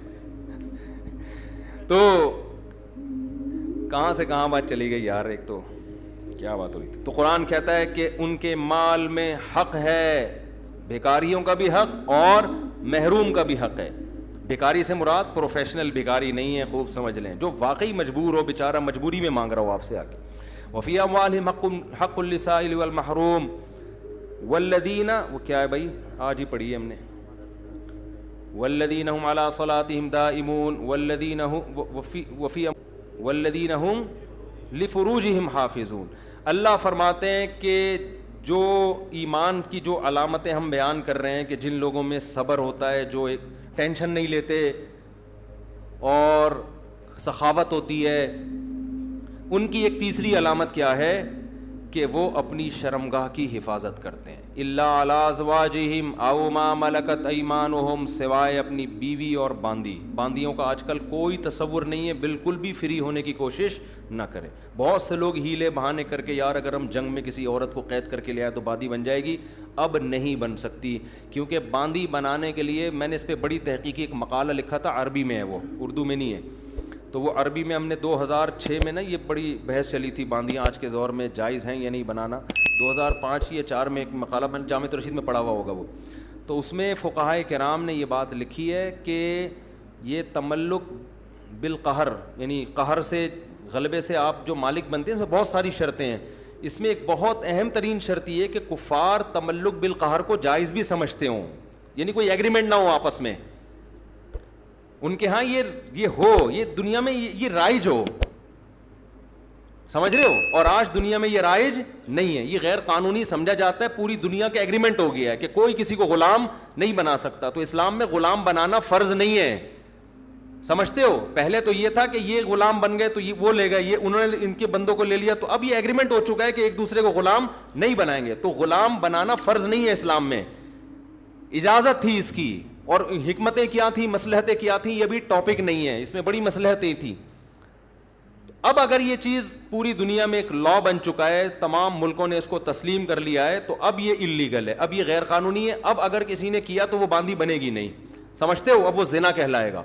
تو کہاں سے کہاں بات چلی گئی یار, ایک تو کیا بات ہو رہی تھی. تو قرآن کہتا ہے کہ ان کے مال میں حق ہے, بھکاریوں کا بھی حق اور محروم کا بھی حق ہے. بھکاری سے مراد پروفیشنل بھکاری نہیں ہے, خوب سمجھ لیں, جو واقعی مجبور ہو, بیچارہ مجبوری میں مانگ رہا ہو آپ سے آ کے. وفی اموالہم حق للسائل والمحروم والذین, وہ کیا ہے بھائی, آج ہی پڑھی ہے ہم نے, والذین هم علی صلاتہم دائمون والذین هم لفروجہم حافظون. اللہ فرماتے ہیں کہ جو ایمان کی جو علامتیں ہم بیان کر رہے ہیں کہ جن لوگوں میں صبر ہوتا ہے, جو ایک ٹینشن نہیں لیتے اور سخاوت ہوتی ہے, ان کی ایک تیسری علامت کیا ہے کہ وہ اپنی شرمگاہ کی حفاظت کرتے ہیں. الا علی ازواجہم او ما ملکت ایمانہم, سوائے اپنی بیوی اور باندیوں کا آج کل کوئی تصور نہیں ہے, بالکل بھی فری ہونے کی کوشش نہ کرے. بہت سے لوگ ہیلے بہانے کر کے یار اگر ہم جنگ میں کسی عورت کو قید کر کے لے آئے تو باندی بن جائے گی. اب نہیں بن سکتی, کیونکہ باندی بنانے کے لیے میں نے اس پہ بڑی تحقیقی ایک مقالہ لکھا تھا, عربی میں ہے, وہ اردو میں نہیں ہے. تو وہ عربی میں ہم نے 2006 میں نا یہ بڑی بحث چلی تھی, باندیاں آج کے دور میں جائز ہیں یا نہیں بنانا. 2005 یا 4 میں ایک مقالہ میں نے جامع رشید میں پڑھا ہوا ہوگا وہ. تو اس میں فقہائے کرام نے یہ بات لکھی ہے کہ یہ تملک بالقہر, یعنی قہر سے, غلبے سے آپ جو مالک بنتے ہیں, اس میں بہت ساری شرطیں ہیں. اس میں ایک بہت اہم ترین شرط یہ کہ کفار تملک بالقہر کو جائز بھی سمجھتے ہوں, یعنی کوئی ایگریمنٹ نہ ہو آپس میں, ان کے ہاں یہ ہو, یہ دنیا میں یہ رائج ہو, سمجھ رہے ہو. اور آج دنیا میں یہ رائج نہیں ہے, یہ غیر قانونی سمجھا جاتا ہے, پوری دنیا کا ایگریمنٹ ہو گیا ہے کہ کوئی کسی کو غلام نہیں بنا سکتا. تو اسلام میں غلام بنانا فرض نہیں ہے, سمجھتے ہو. پہلے تو یہ تھا کہ یہ غلام بن گئے تو یہ وہ لے گئے, یہ انہوں نے ان کے بندوں کو لے لیا, تو اب یہ ایگریمنٹ ہو چکا ہے کہ ایک دوسرے کو غلام نہیں بنائیں گے. تو غلام بنانا فرض نہیں ہے اسلام میں, اجازت تھی اس کی, اور حکمتیں کیا تھیں, مصلحتیں کیا تھیں, یہ بھی ٹاپک نہیں ہے, اس میں بڑی مصلحتیں تھیں. اب اگر یہ چیز پوری دنیا میں ایک لا بن چکا ہے, تمام ملکوں نے اس کو تسلیم کر لیا ہے, تو اب یہ اللیگل ہے, اب یہ غیر قانونی ہے. اب اگر کسی نے کیا تو وہ باندی بنے گی نہیں, سمجھتے ہو, اب وہ زنا کہلائے گا,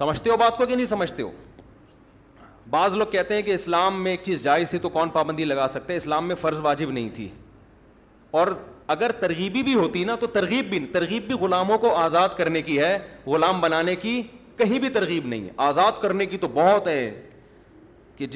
سمجھتے ہو بات کو کہ نہیں سمجھتے ہو؟ بعض لوگ کہتے ہیں کہ اسلام میں ایک چیز جائز تھی تو کون پابندی لگا سکتے ہیں، اسلام میں فرض واجب نہیں تھی، اور اگر ترغیبی بھی ہوتی نا تو ترغیب بھی غلاموں کو آزاد کرنے کی ہے، غلام بنانے کی کہیں بھی ترغیب نہیں ہے. آزاد کرنے کی تو بہت ہے کہ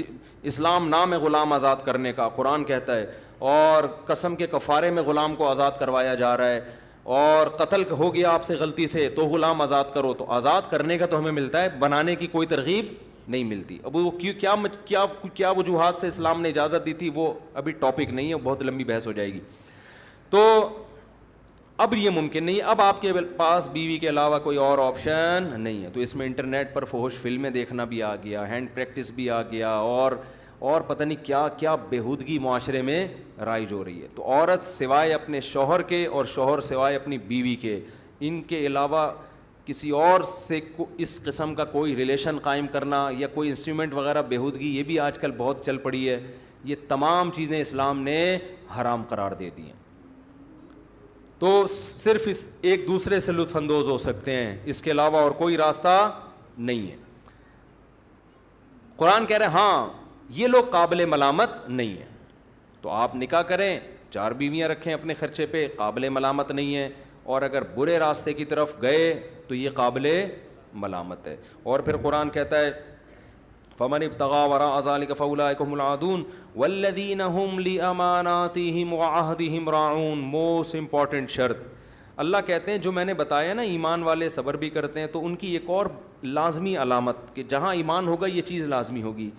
اسلام نام ہے غلام آزاد کرنے کا، قرآن کہتا ہے، اور قسم کے کفارے میں غلام کو آزاد کروایا جا رہا ہے، اور قتل ہو گیا آپ سے غلطی سے تو غلام آزاد کرو. تو آزاد کرنے کا تو ہمیں ملتا ہے، بنانے کی کوئی ترغیب نہیں ملتی. اب وہ کیا وجوہات سے اسلام نے اجازت دی تھی وہ ابھی ٹاپک نہیں ہے، بہت لمبی بحث ہو جائے گی. تو اب یہ ممکن نہیں، اب آپ کے پاس بیوی کے علاوہ کوئی اور آپشن نہیں ہے. تو اس میں انٹرنیٹ پر فحش فلمیں دیکھنا بھی آ گیا، ہینڈ پریکٹس بھی آ گیا، اور پتہ نہیں کیا کیا بےہودگی معاشرے میں رائج ہو رہی ہے. تو عورت سوائے اپنے شوہر کے اور شوہر سوائے اپنی بیوی کے، ان کے علاوہ کسی اور سے اس قسم کا کوئی ریلیشن قائم کرنا یا کوئی انسٹرومنٹ وغیرہ بےہودگی، یہ بھی آج کل بہت چل پڑی ہے. یہ تمام چیزیں اسلام نے حرام قرار دے دی ہیں. تو صرف اس ایک دوسرے سے لطف اندوز ہو سکتے ہیں، اس کے علاوہ اور کوئی راستہ نہیں ہے. قرآن کہہ رہے ہیں ہاں یہ لوگ قابل ملامت نہیں ہیں. تو آپ نکاح کریں، 4 بیویاں رکھیں اپنے خرچے پہ، قابل ملامت نہیں ہیں. اور اگر برے راستے کی طرف گئے تو یہ قابل ملامت ہے. اور پھر قرآن کہتا ہے فمن ابتغى وراء ذلك فاولئك هم العادون والذین هم لاماناتهم وعهدهم راعون. موسٹ امپورٹنٹ شرط اللہ کہتے ہیں جو میں نے بتایا نا، ایمان والے صبر بھی کرتے ہیں، تو ان کی ایک اور لازمی علامت کہ جہاں ایمان ہوگا یہ چیز لازمی ہوگی،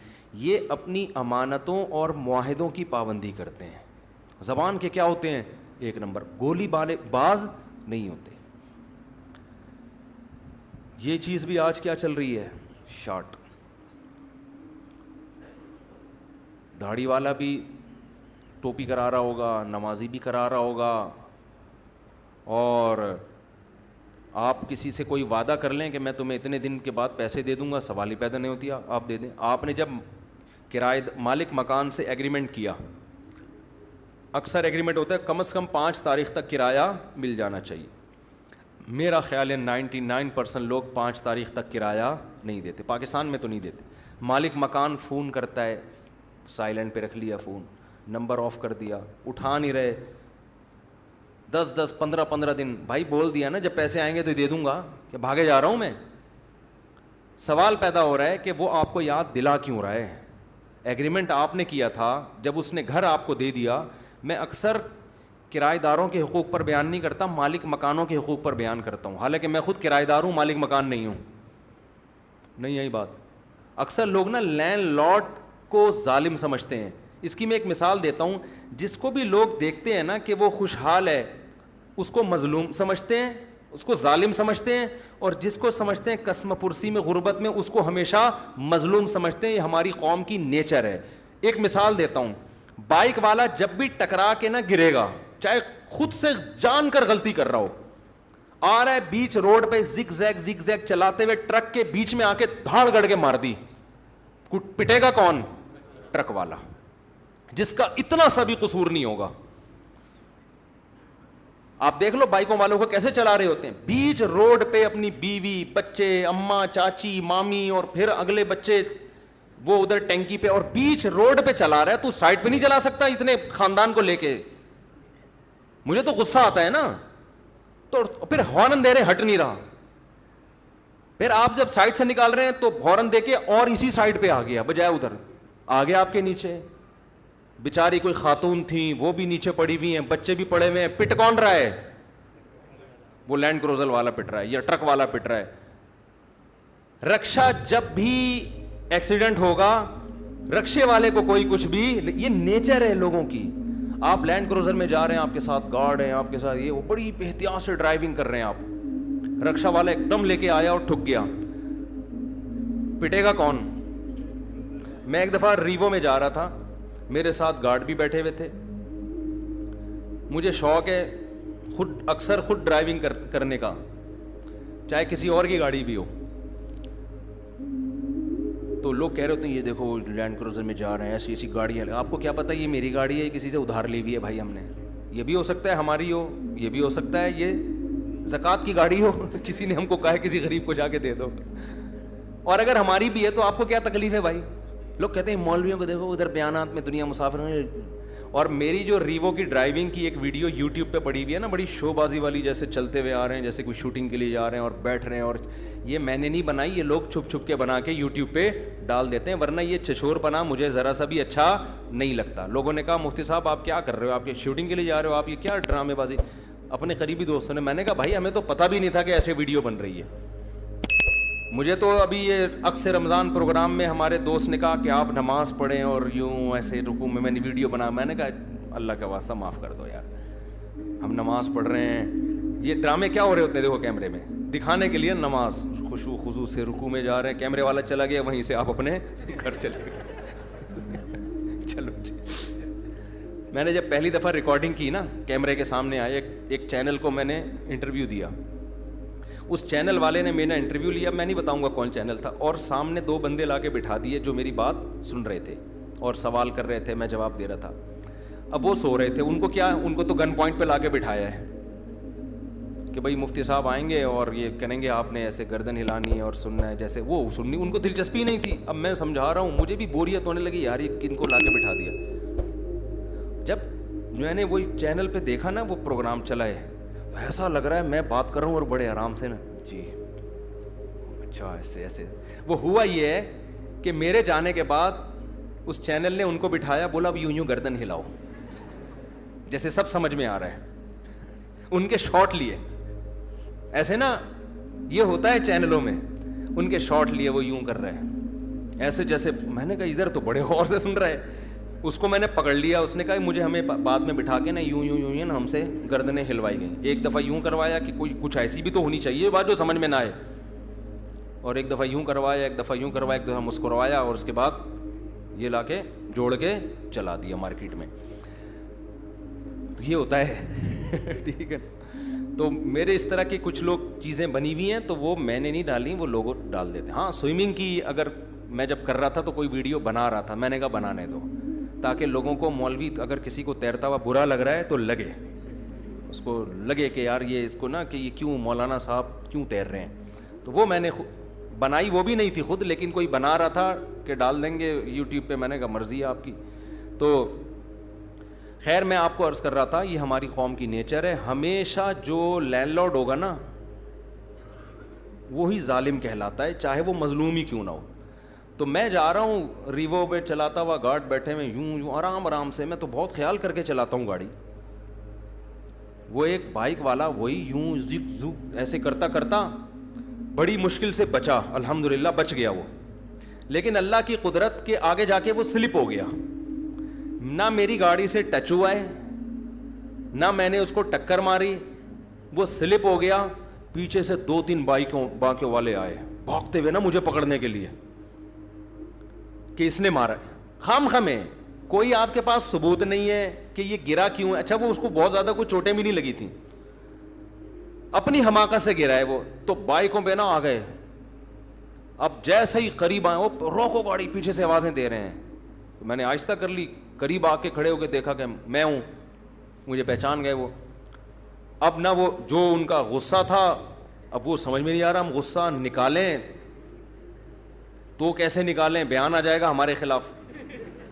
یہ اپنی امانتوں اور معاہدوں کی پابندی کرتے ہیں. زبان کے کیا ہوتے ہیں؟ 1 نمبر، گولی باز نہیں ہوتے. یہ چیز بھی آج کیا چل رہی ہے؟ شارٹ. داڑھی والا بھی ٹوپی کرا رہا ہوگا، نمازی بھی کرا رہا ہوگا، اور آپ کسی سے کوئی وعدہ کر لیں کہ میں تمہیں اتنے دن کے بعد پیسے دے دوں گا، سوال ہی پیدا نہیں ہوتی آپ دے دیں. آپ نے جب مالک مکان سے ایگریمنٹ کیا، اکثر ایگریمنٹ ہوتا ہے کم از کم 5 تاریخ تک کرایہ مل جانا چاہیے. میرا خیال ہے 99% لوگ 5 تاریخ تک کرایہ نہیں دیتے. پاکستان میں تو نہیں دیتے. مالک مکان فون کرتا ہے، سائلنٹ پہ رکھ لیا فون، نمبر آف کر دیا، اٹھا نہیں رہے، 10 15 دن. بھائی بول دیا نا جب پیسے آئیں گے تو دے دوں گا، کہ بھاگے جا رہا ہوں میں. سوال پیدا ہو رہا ہے کہ وہ آپ کو یاد دلا کیوں رہا ہے؟ ایگریمنٹ آپ نے کیا تھا، جب اس نے گھر آپ کو دے دیا. میں اکثر کرایہ داروں کے حقوق پر بیان نہیں کرتا، مالک مکانوں کے حقوق پر بیان کرتا ہوں، حالانکہ میں خود کرایہ دار ہوں، مالک مکان نہیں ہوں. نہیں یہی بات. اکثر لوگ نا لینڈ لارڈ کو ظالم سمجھتے ہیں. اس کی میں ایک مثال دیتا ہوں. جس کو بھی لوگ دیکھتے ہیں نا کہ وہ خوشحال ہے، اس کو مظلوم سمجھتے ہیں، اس کو ظالم سمجھتے ہیں، اور جس کو سمجھتے ہیں قسم پرسی میں غربت میں، اس کو ہمیشہ مظلوم سمجھتے ہیں. یہ ہماری قوم کی نیچر ہے. ایک مثال دیتا ہوں. بائک والا جب بھی ٹکرا کے نہ گرے گا، چاہے خود سے جان کر غلطی کر رہا ہو، آ رہا ہے بیچ روڈ پہ زگ زیگ چلاتے ہوئے، ٹرک کے بیچ میں آ کے دھاڑ گڑ کے مار دی، پٹے گا کون؟ ٹرک والا، جس کا اتنا سا بھی قصور نہیں ہوگا. آپ دیکھ لو بائکوں والوں کو کیسے چلا رہے ہوتے ہیں، بیچ روڈ پہ اپنی بیوی، بچے، اماں، چاچی، مامی، اور پھر اگلے بچے وہ ادھر ٹینکی پہ، اور بیچ روڈ پہ چلا رہا ہے. تو سائڈ پہ نہیں چلا سکتا اتنے خاندان کو لے کے؟ مجھے تو غصہ آتا ہے نا. تو پھر ہارن دے رہے، ہٹ نہیں رہا. پھر آپ جب سائڈ سے نکال رہے ہیں تو ہارن دے کے اور اسی سائڈ پہ آ گیا، بجائے ادھر آ گیا آپ کے نیچے. بیچاری کوئی خاتون تھیں، وہ بھی نیچے پڑی ہوئی ہیں، بچے بھی پڑے ہوئے ہیں. پٹ کون رہا ہے؟ وہ لینڈ کروزر والا پٹ رہا ہے یا ٹرک والا پٹ رہا ہے. رکشا جب بھی ایکسیڈنٹ ہوگا، رکشے والے کو کوئی کچھ بھی، یہ نیچر ہے لوگوں کی. آپ لینڈ کروزر میں جا رہے ہیں، آپ کے ساتھ گارڈ ہیں، آپ کے ساتھ یہ، وہ بڑی احتیاط سے ڈرائیونگ کر رہے ہیں آپ. رکشا والا ایک دم لے کے آیا اور ٹھک گیا، پٹے گا کون؟ میں ایک دفعہ ریوو میں جا رہا تھا، میرے ساتھ گارڈ بھی بیٹھے ہوئے تھے. مجھے شوق ہے اکثر خود ڈرائیونگ کرنے کا، چاہے کسی اور کی گاڑی بھی ہو. تو لوگ کہہ رہے ہوتے ہیں یہ دیکھو لینڈ کروزر میں جا رہے ہیں، ایسی ایسی گاڑی ہے. آپ کو کیا پتہ یہ میری گاڑی ہے، کسی سے ادھار لی ہوئی ہے بھائی ہم نے. یہ بھی ہو سکتا ہے ہماری ہو، یہ بھی ہو سکتا ہے یہ زکوٰۃ کی گاڑی ہو، کسی نے ہم کو کہا ہے کسی غریب کو جا کے دے دو. اور اگر ہماری بھی ہے تو آپ کو کیا تکلیف ہے بھائی؟ لوگ کہتے ہیں مولویوں کو دیکھو ادھر بیانات میں دنیا مسافر ہیں. اور میری جو ریوو کی ڈرائیونگ کی ایک ویڈیو یوٹیوب پہ پڑی ہوئی ہے نا, بڑی شو بازی والی, جیسے چلتے ہوئے آ رہے ہیں, جیسے کوئی شوٹنگ کے لیے جا رہے ہیں اور بیٹھ رہے ہیں, اور یہ میں نے نہیں بنائی, یہ لوگ چھپ چھپ کے بنا کے یوٹیوب پہ ڈال دیتے ہیں, ورنہ یہ چھچور پنا مجھے ذرا سا بھی اچھا نہیں لگتا. لوگوں نے کہا مفتی صاحب آپ کیا کر رہے ہو, آپ کے شوٹنگ کے لیے جا رہے ہو, آپ یہ کیا ڈرامے بازی. اپنے قریبی دوستوں نے, میں نے کہا بھائی ہمیں تو پتہ بھی نہیں تھا کہ ایسے ویڈیو بن رہی ہے. مجھے تو ابھی یہ عکس رمضان پروگرام میں ہمارے دوست نے کہا کہ آپ نماز پڑھیں اور یوں ایسے رکوع میں نے ویڈیو بنا. میں نے کہا اللہ کا واسطہ معاف کر دو یار, ہم نماز پڑھ رہے ہیں, یہ ڈرامے کیا ہو رہے ہوتے ہیں دیکھو کیمرے میں دکھانے کے لیے, نماز خشوع خضوع سے رکوع میں جا رہے ہیں, کیمرے والا چلا گیا, وہیں سے آپ اپنے گھر چلے گئے. چلو جی. میں نے جب پہلی دفعہ ریکارڈنگ کی نا, کیمرے کے سامنے آئے, ایک چینل کو میں نے انٹرویو دیا, اس چینل والے نے میرا انٹرویو لیا, میں نہیں بتاؤں گا کون چینل تھا, اور سامنے 2 بندے لا کے بٹھا دیے جو میری بات سن رہے تھے اور سوال کر رہے تھے, میں جواب دے رہا تھا. اب وہ سو رہے تھے, ان کو کیا, ان کو تو گن پوائنٹ پہ لا کے بٹھایا ہے کہ بھائی مفتی صاحب آئیں گے اور یہ کریں گے, آپ نے ایسے گردن ہلانی ہے اور سننا ہے, جیسے وہ سننی, ان کو دلچسپی نہیں تھی. اب میں سمجھا رہا ہوں, مجھے بھی بوریت ہونے لگی یار, یہ کن کو لا کے بٹھا دیا. جب میں نے وہی چینل پہ دیکھا نا وہ پروگرام چلا ہے, ایسا لگ رہا ہے میں بات کر رہا ہوں اور بڑے آرام سے نا, جی اچھا ایسے ایسے. وہ ہوا یہ ہے کہ میرے جانے کے بعد اس چینل نے ان کو بٹھایا, بولا اب یوں یوں گردن ہلاؤ, جیسے سب سمجھ میں آ رہا ہے. ان کے شارٹ لیے ایسے نا, یہ ہوتا ہے چینلوں میں, ان کے شارٹ لیے وہ یوں کر رہے ہیں ایسے, جیسے میں نے کہا ادھر تو بڑے غور سے سن رہا ہے. اس کو میں نے پکڑ لیا, اس نے کہا مجھے ہمیں بعد میں بٹھا کے نا یوں یوں یوں نا ہم سے گردنیں ہلوائی گئیں. ایک دفعہ یوں کروایا کہ کوئی کچھ ایسی بھی تو ہونی چاہیے بات جو سمجھ میں نہ آئے, اور ایک دفعہ یوں کروایا, ایک دفعہ یوں کروایا, ایک دفعہ مسکروایا, اور اس کے بعد یہ لا کے جوڑ کے چلا دیا مارکیٹ میں. تو یہ ہوتا ہے ٹھیک ہے. تو میرے اس طرح کی کچھ لوگ چیزیں بنی ہوئی ہیں, تو وہ میں نے نہیں ڈالی, وہ لوگ ڈال دیتے. ہاں سوئمنگ کی اگر میں جب کر رہا تھا تو کوئی ویڈیو بنا رہا تھا, میں نے کہا بنانے دو, تاکہ لوگوں کو مولوی اگر کسی کو تیرتا ہوا برا لگ رہا ہے تو لگے, اس کو لگے کہ یار یہ اس کو نا کہ یہ کیوں مولانا صاحب کیوں تیر رہے ہیں. تو وہ میں نے بنائی, وہ بھی نہیں تھی خود, لیکن کوئی بنا رہا تھا کہ ڈال دیں گے یوٹیوب پہ. میں نے کہا مرضی ہے آپ کی. تو خیر میں آپ کو عرض کر رہا تھا, یہ ہماری قوم کی نیچر ہے, ہمیشہ جو لینڈ لارڈ ہوگا نا وہی ظالم کہلاتا ہے, چاہے وہ مظلوم ہی کیوں نہ ہو. تو میں جا رہا ہوں ریوو پہ, چلاتا ہوا, گارڈ بیٹھے ہوئے, یوں یوں آرام آرام سے, میں تو بہت خیال کر کے چلاتا ہوں گاڑی. وہ ایک بائک والا وہی یوں ایسے کرتا کرتا بڑی مشکل سے بچا, الحمدللہ بچ گیا وہ. لیکن اللہ کی قدرت کے آگے جا کے وہ سلپ ہو گیا, نہ میری گاڑی سے ٹچ ہوا ہے, نہ میں نے اس کو ٹکر ماری, وہ سلپ ہو گیا. پیچھے سے 2-3 بائکوں والے آئے بھاگتے ہوئے نا مجھے پکڑنے کے لیے کہ اس نے مارا. خام خامے کوئی آپ کے پاس ثبوت نہیں ہے کہ یہ گرا کیوں ہے. اچھا وہ اس کو بہت زیادہ کوئی چوٹیں بھی نہیں لگی تھیں, اپنی حماقت سے گرا ہے وہ. تو بائکوں پہ نا آ گئے, اب جیسے ہی قریب آئے, وہ روکو گاڑی, پیچھے سے آوازیں دے رہے ہیں. تو میں نے آہستہ کر لی, قریب آ کے کھڑے ہو کے دیکھا کہ میں ہوں, مجھے پہچان گئے وہ. اب نہ وہ جو ان کا غصہ تھا, اب وہ سمجھ میں نہیں آ رہا, ہم غصہ نکالیں تو کیسے نکالیں, بیان آ جائے گا ہمارے خلاف,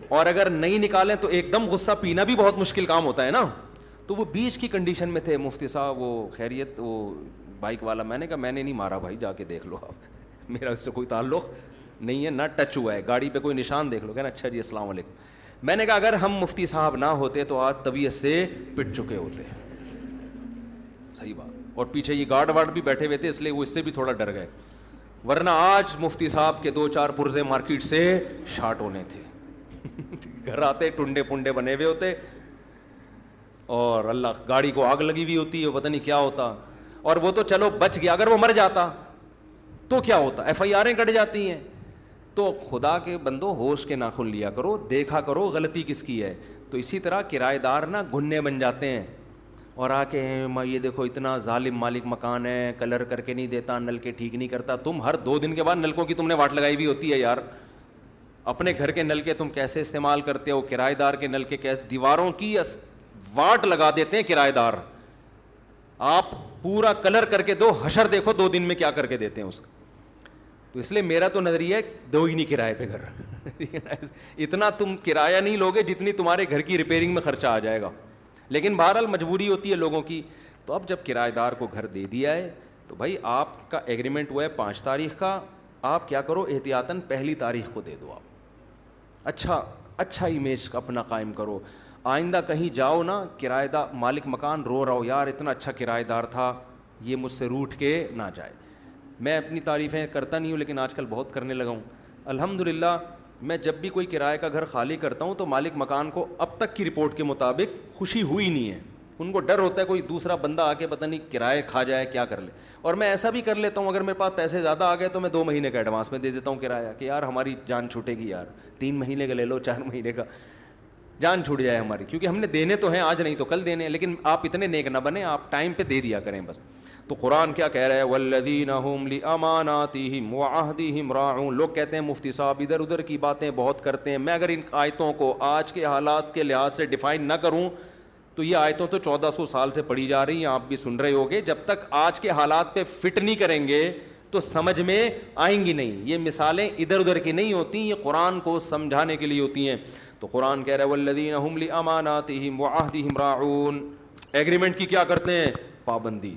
اور اگر نہیں نکالیں تو ایک دم غصہ پینا بھی بہت مشکل کام ہوتا ہے نا. تو وہ بیچ کی کنڈیشن میں تھے. مفتی صاحب وہ خیریت, وہ بائک والا. میں نے کہا میں نے نہیں مارا بھائی, جا کے دیکھ لو آپ, میرا اس سے کوئی تعلق نہیں ہے, نہ ٹچ ہوا ہے, گاڑی پہ کوئی نشان دیکھ لو. کہنا اچھا جی السلام علیکم. میں نے کہا اگر ہم مفتی صاحب نہ ہوتے تو آج طبیعت سے پٹ چکے ہوتے. صحیح بات. اور پیچھے یہ گارڈ وارڈ بھی بیٹھے ہوئے تھے, اس لیے وہ اس سے بھی تھوڑا ڈر گئے, ورنہ آج مفتی صاحب کے 2-4 پرزے مارکیٹ سے شارٹ ہونے تھے. گھر آتے ٹنڈے پنڈے بنے ہوئے ہوتے, اور اللہ گاڑی کو آگ لگی ہوئی ہوتی ہے, پتہ نہیں کیا ہوتا. اور وہ تو چلو بچ گیا, اگر وہ مر جاتا تو کیا ہوتا, FIR کٹ جاتی ہیں. تو خدا کے بندو ہوش کے ناخن لیا کرو, دیکھا کرو غلطی کس کی ہے. تو اسی طرح کرایہ دار نا گھننے بن جاتے ہیں, اور آ کے یہ دیکھو اتنا ظالم مالک مکان ہے, کلر کر کے نہیں دیتا, نل کے ٹھیک نہیں کرتا. تم ہر 2 دن کے بعد نلکوں کی تم نے واٹ لگائی ہوئی ہوتی ہے یار. اپنے گھر کے نل کے تم کیسے استعمال کرتے ہو, کرایہ دار کے نل کے کیسے, دیواروں کی واٹ لگا دیتے ہیں کرایہ دار. آپ پورا کلر کر کے دو, حشر دیکھو 2 دن میں کیا کر کے دیتے ہیں اس کا. تو اس لیے میرا تو نظریہ ہے دو ہی نہیں کرائے پہ گھر اتنا تم کرایہ نہیں لوگے جتنی تمہارے گھر کی ریپیئرنگ میں خرچہ آ جائے گا. لیکن بہرحال مجبوری ہوتی ہے لوگوں کی. تو اب جب کرایہ دار کو گھر دے دیا ہے تو بھائی آپ کا ایگریمنٹ ہوا ہے 5 تاریخ کا, آپ کیا کرو احتیاطاً 1 تاریخ کو دے دو. آپ اچھا امیج اپنا قائم کرو. آئندہ کہیں جاؤ نا, کرایہ دار مالک مکان رو رہا ہو یار اتنا اچھا کرایہ دار تھا, یہ مجھ سے روٹھ کے نہ جائے. میں اپنی تعریفیں کرتا نہیں ہوں لیکن آج کل بہت کرنے لگا ہوں. الحمدللہ میں جب بھی کوئی کرایہ کا گھر خالی کرتا ہوں تو مالک مکان کو اب تک کی رپورٹ کے مطابق خوشی ہوئی نہیں ہے. ان کو ڈر ہوتا ہے کوئی دوسرا بندہ آ کے پتہ نہیں کرایہ کھا جائے کیا کر لے. اور میں ایسا بھی کر لیتا ہوں, اگر میرے پاس پیسے زیادہ آ گئے تو میں 2 مہینے کا ایڈوانس میں دے دیتا ہوں کرایہ, کہ یار ہماری جان چھوٹے گی یار, 3 مہینے کا لے لو, 4 مہینے کا, جان چھوٹ جائے ہماری, کیونکہ ہم نے دینے تو ہیں آج نہیں تو کل دینے, لیکن آپ اتنے نیک نہ بنیں, آپ ٹائم پہ دے دیا کریں بس. تو قرآن کیا کہہ رہا ہے, والذین هم لاماناتہم وعہدہم راعون. لوگ کہتے ہیں مفتی صاحب ادھر ادھر کی باتیں بہت کرتے ہیں. میں اگر ان آیتوں کو آج کے حالات کے لحاظ سے ڈیفائن نہ کروں تو یہ آیتوں تو 1400 سال سے پڑھی جا رہی ہیں, آپ بھی سن رہے ہوگے. جب تک آج کے حالات پہ فٹ نہیں کریں گے تو سمجھ میں آئیں گی نہیں. یہ مثالیں ادھر ادھر کی نہیں ہوتی, یہ قرآن کو سمجھانے کے لیے ہوتی ہیں. تو قرآن کہہ رہا ہے والذین هم لاماناتہم وعہدہم راعون. ایگریمنٹ کی کیا کرتے ہیں, پابندی.